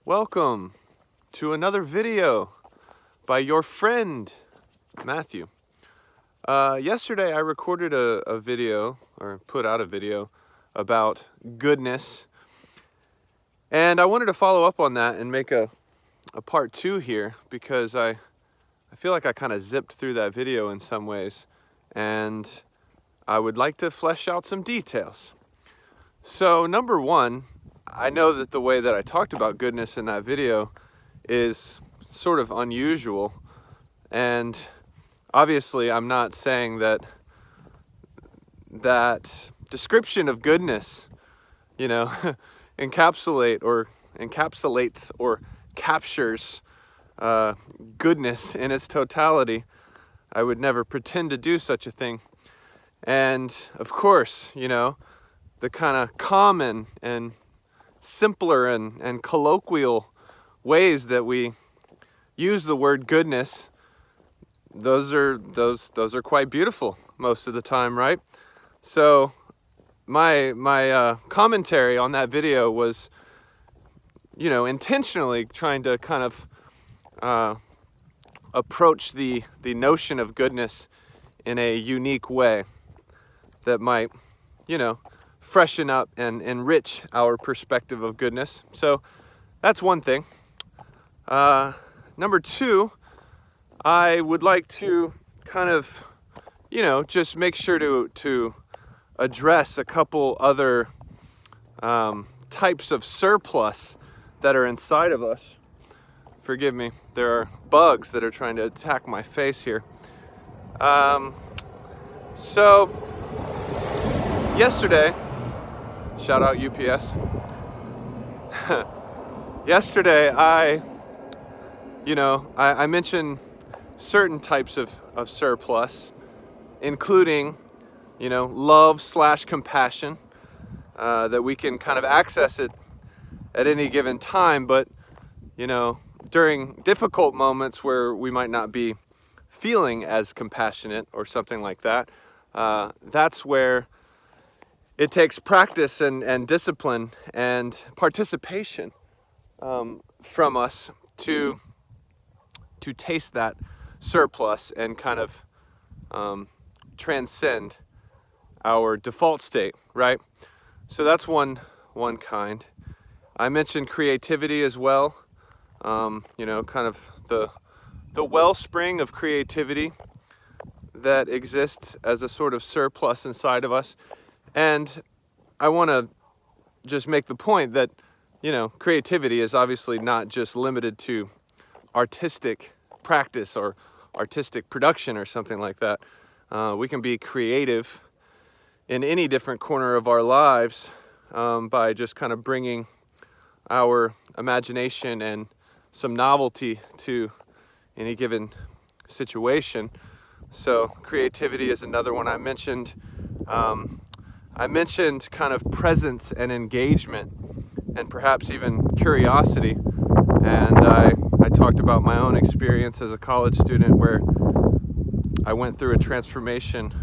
Welcome to another video by your friend, Matthew. Yesterday I recorded a video, or put out a video, about goodness. And I wanted to follow up on that and make a part two here, because I feel like I kind of zipped through that video in some ways. And I would like to flesh out some details. So number one, I know that the way that I talked about goodness in that video is sort of unusual, and obviously I'm not saying that description of goodness, encapsulates or captures goodness in its totality. I would never pretend to do such a thing. And of course, the kind of common and simpler and colloquial ways that we use the word goodness, those are quite beautiful most of the time, right? So my commentary on that video was, intentionally trying to kind of approach the notion of goodness in a unique way that might, freshen up and enrich our perspective of goodness. So that's one thing. Number two, I would like to kind of, just make sure to address a couple other types of surplus that are inside of us. Forgive me, there are bugs that are trying to attack my face here. So yesterday, shout out UPS. Yesterday, I mentioned certain types of surplus, including, love/compassion, that we can kind of access it at any given time, but, during difficult moments where we might not be feeling as compassionate or something like that, that's where it takes practice and discipline and participation from us to taste that surplus and kind of transcend our default state, right? So that's one kind. I mentioned creativity as well. Kind of the wellspring of creativity that exists as a sort of surplus inside of us. And I want to just make the point that, creativity is obviously not just limited to artistic practice or artistic production or something like that. We can be creative in any different corner of our lives by just kind of bringing our imagination and some novelty to any given situation. So creativity is another one I mentioned. I mentioned kind of presence and engagement and perhaps even curiosity. And I talked about my own experience as a college student where I went through a transformation,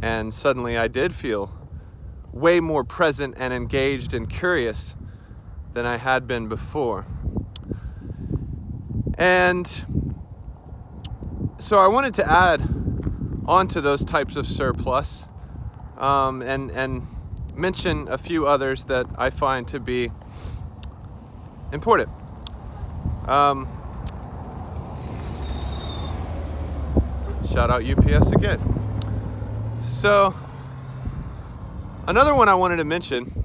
and suddenly I did feel way more present and engaged and curious than I had been before. And so I wanted to add on to those types of surplus, and mention a few others that I find to be important. Shout out UPS again. So another one I wanted to mention,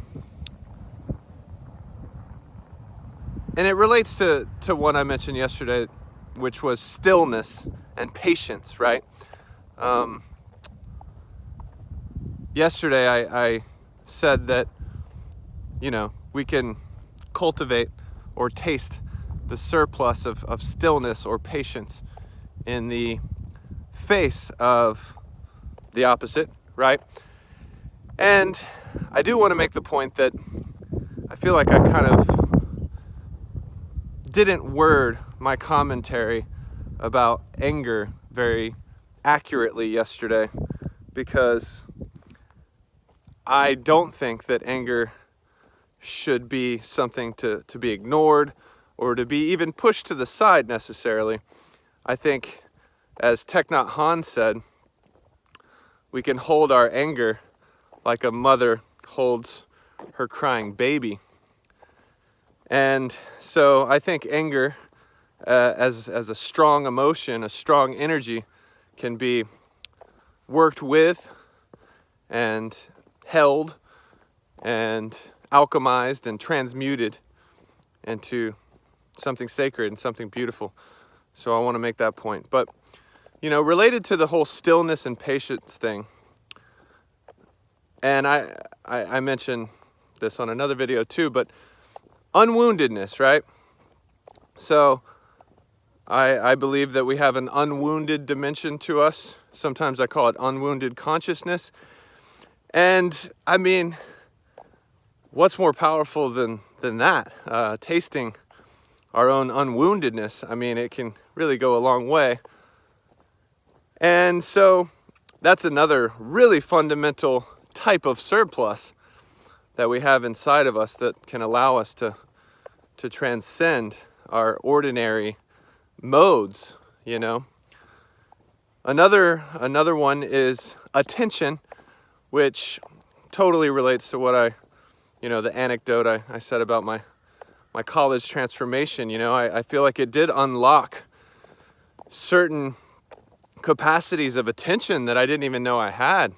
and it relates to one I mentioned yesterday, which was stillness and patience, right? Yesterday I said that, we can cultivate or taste the surplus of stillness or patience in the face of the opposite, right? And I do want to make the point that I feel like I kind of didn't word my commentary about anger very accurately yesterday, because I don't think that anger should be something to be ignored or to be even pushed to the side necessarily. I think, as Thich Nhat Hanh said, we can hold our anger like a mother holds her crying baby. And so I think anger, as a strong emotion, a strong energy, can be worked with and held and alchemized and transmuted into something sacred and something beautiful. So I want to make that point. But, related to the whole stillness and patience thing, and I mentioned this on another video too, but unwoundedness, right? So I believe that we have an unwounded dimension to us. Sometimes I call it unwounded consciousness. And I mean, what's more powerful than that? Tasting our own unwoundedness. I mean, it can really go a long way. And so that's another really fundamental type of surplus that we have inside of us that can allow us to transcend our ordinary modes, Another one is attention, which totally relates to what the anecdote I said about my college transformation. I feel like it did unlock certain capacities of attention that I didn't even know I had.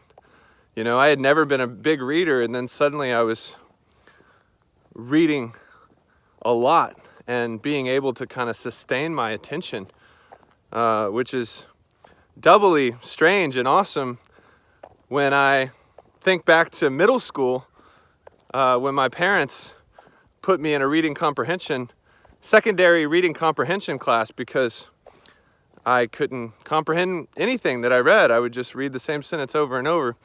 I had never been a big reader, and then suddenly I was reading a lot and being able to kind of sustain my attention, which is doubly strange and awesome when I think back to middle school, when my parents put me in a secondary reading comprehension class because I couldn't comprehend anything that I read. I would just read the same sentence over and over.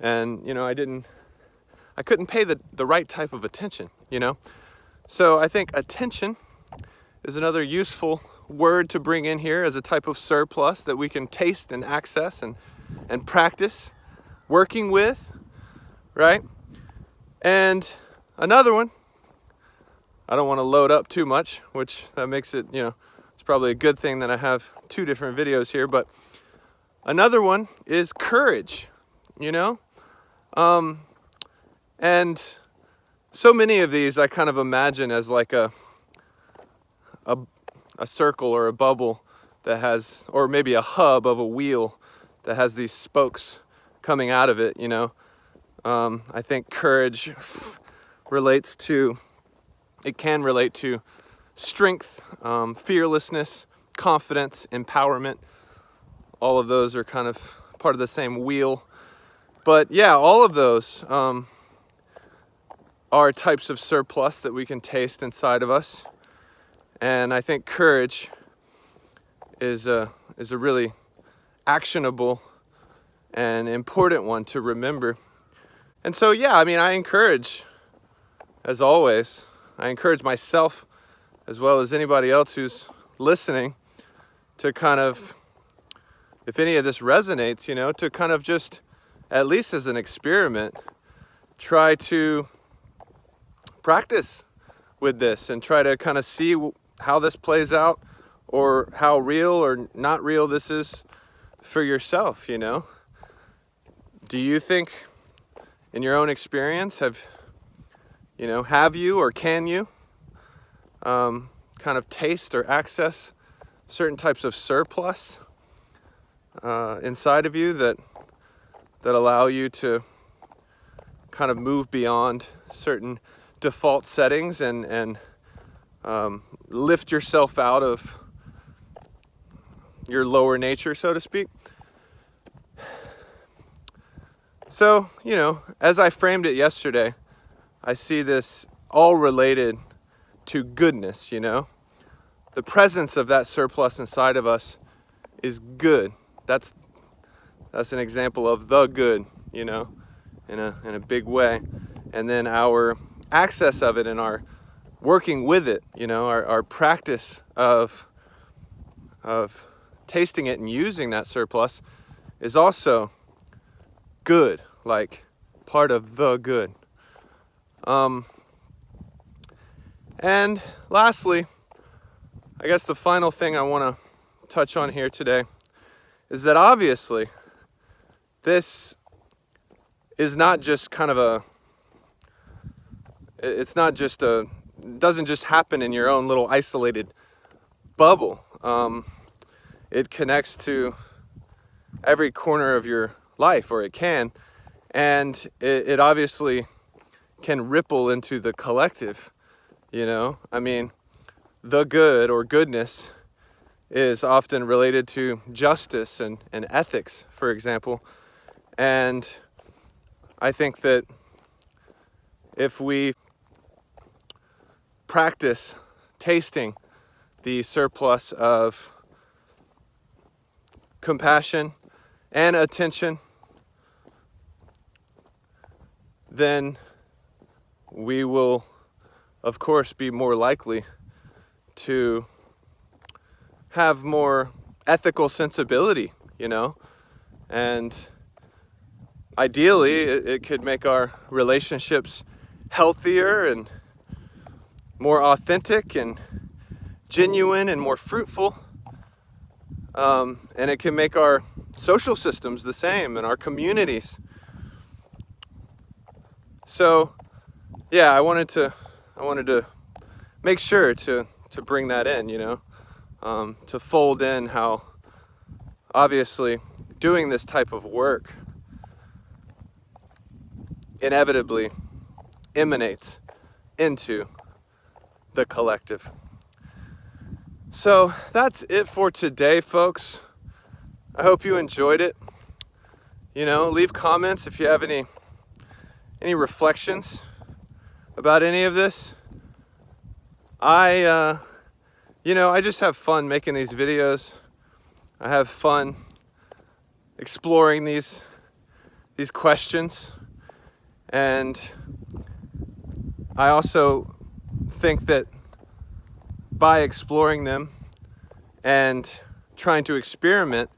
And, I couldn't pay the right type of attention, So I think attention is another useful word to bring in here as a type of surplus that we can taste and access and practice working with, right? And another one, I don't want to load up too much, which that makes it, it's probably a good thing that I have 2 different videos here, but another one is courage, and so many of these I kind of imagine as like a circle or a bubble that has, or maybe a hub of a wheel that has these spokes coming out of it, I think courage can relate to strength, fearlessness, confidence, empowerment. All of those are kind of part of the same wheel. But yeah, all of those are types of surplus that we can taste inside of us. And I think courage is a really actionable and important one to remember. And so, yeah, I encourage, as always, I encourage myself as well as anybody else who's listening to kind of, if any of this resonates, to kind of just, at least as an experiment, try to practice with this and try to kind of see how this plays out or how real or not real this is for yourself, Do you think in your own experience have you or can you kind of taste or access certain types of surplus inside of you that allow you to kind of move beyond certain default settings and lift yourself out of your lower nature, so to speak? So, as I framed it yesterday, I see this all related to goodness, The presence of that surplus inside of us is good. That's an example of the good, in a big way. And then our access of it and our working with it, our practice of tasting it and using that surplus is also good, like part of the good. And lastly, I guess the final thing I want to touch on here today is that obviously this is not just kind of it's not just it doesn't just happen in your own little isolated bubble. It connects to every corner of your life, or it can, and it obviously can ripple into the collective, you know? I mean, the good or goodness is often related to justice and ethics, for example. And I think that if we practice tasting the surplus of compassion and attention, then we will, of course, be more likely to have more ethical sensibility, you know? And ideally, it could make our relationships healthier and more authentic and genuine and more fruitful. And it can make our social systems the same, and our communities. So, yeah, I wanted to make sure to bring that in, you know, to fold in how obviously doing this type of work inevitably emanates into the collective. So that's it for today, folks. I hope you enjoyed it. You know, leave comments if you have any reflections about any of this. I just have fun making these videos. I have fun exploring these questions. And I also think that by exploring them and trying to experiment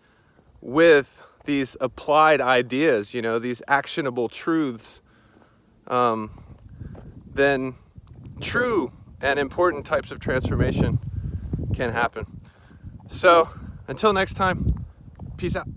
with these applied ideas, you know, these actionable truths, then true and important types of transformation can happen. So until next time, peace out.